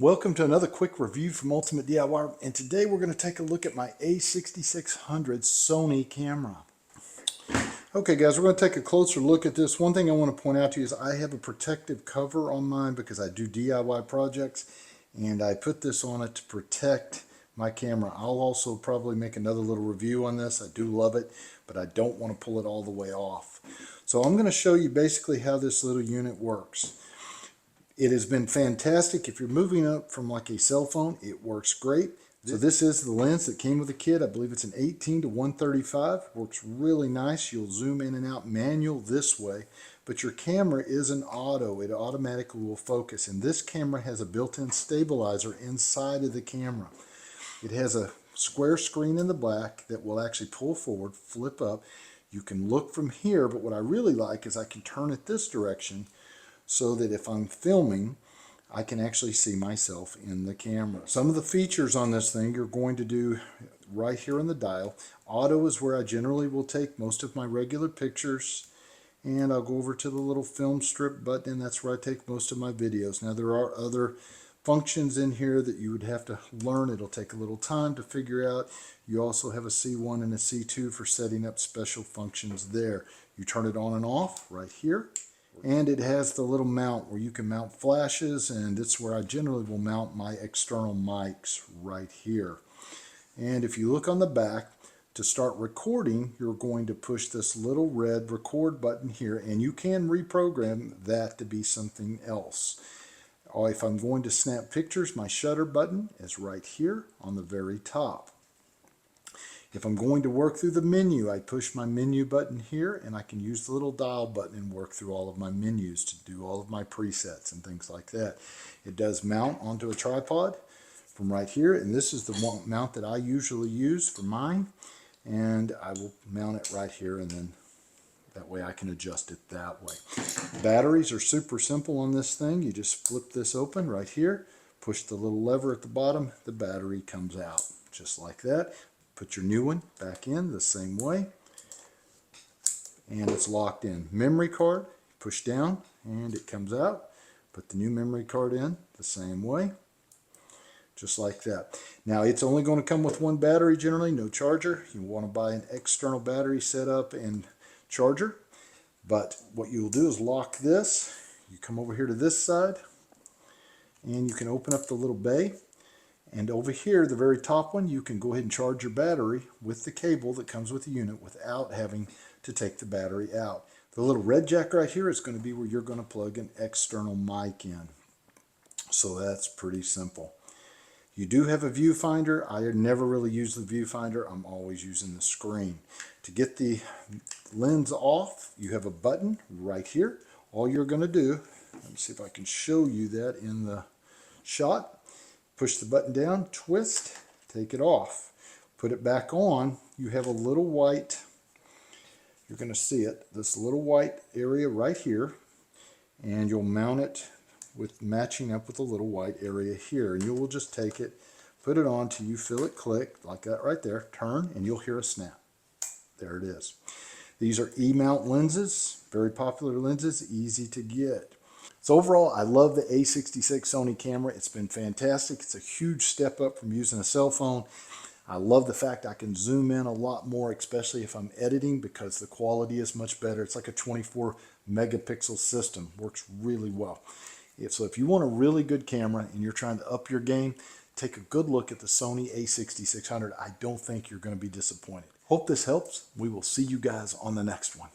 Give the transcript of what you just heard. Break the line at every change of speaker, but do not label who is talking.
Welcome to another quick review from Ultimate DIY, and today we're going to take a look at my a6600 Sony camera. Okay guys, we're going to take a closer look at this. One thing I want to point out to you is I have a protective cover on mine because I do DIY projects, and I put this on it to protect my camera. I'll also probably make another little review on this. I do love it, but I don't want to pull it all the way off. So I'm going to show you basically how this little unit works. It has been fantastic. If you're moving up from like a cell phone, it works great. So this is the lens that came with the kit. I believe it's an 18 to 135. Works really nice. You'll zoom in and out manual this way, but your camera is an auto. It automatically will focus, and this camera has a built-in stabilizer inside of the camera. It has a square screen in the back that will actually pull forward, flip up. You can look from here, but what I really like is I can turn it this direction so that if I'm filming, I can actually see myself in the camera. Some of the features on this thing you're going to do right here in the dial. Auto is where I generally will take most of my regular pictures, and I'll go over to the little film strip button, and that's where I take most of my videos. Now there are other functions in here that you would have to learn. It'll take a little time to figure out. You also have a C1 and a C2 for setting up special functions there. You turn it on and off right here. And it has the little mount where you can mount flashes, and it's where I generally will mount my external mics right here. And if you look on the back, to start recording, you're going to push this little red record button here, and you can reprogram that to be something else. Or if I'm going to snap pictures, my shutter button is right here on the very top. If I'm going to work through the menu, I push my menu button here, and I can use the little dial button and work through all of my menus to do all of my presets and things like that. It does mount onto a tripod from right here, and this is the mount that I usually use for mine, and I will mount it right here, and then that way I can adjust it that way. Batteries are super simple on this thing. You just flip this open right here, push the little lever at the bottom, the battery comes out just like that. Put your new one back in the same way, and it's locked in. Memory card, push down and it comes out. Put the new memory card in the same way, just like that. Now it's only going to come with one battery generally, no charger. You want to buy an external battery setup and charger, but what you'll do is lock this. You come over here to this side, and you can open up the little bay. And over here, the very top one, you can go ahead and charge your battery with the cable that comes with the unit without having to take the battery out. The little red jack right here is going to be where you're going to plug an external mic in. So that's pretty simple. You do have a viewfinder. I never really use the viewfinder. I'm always using the screen. To get the lens off, you have a button right here. All you're going to do, let me see if I can show you that in the shot. Push the button down, twist, take it off. Put it back on. You have a little white, you're going to see it, this little white area right here, and you'll mount it with matching up with the little white area here. And you will just take it, put it on till you feel it click, like that right there, turn, and you'll hear a snap. There it is. These are E-mount lenses, very popular lenses, easy to get. So overall, I love the a66 Sony camera. It's been fantastic. It's a huge step up from using a cell phone. I love the fact I can zoom in a lot more, especially if I'm editing, because the quality is much better. It's like a 24 megapixel system. Works really well. So if you want a really good camera and you're trying to up your game, take a good look at the Sony a6600. I don't think you're going to be disappointed. Hope this helps. We will see you guys on the next one.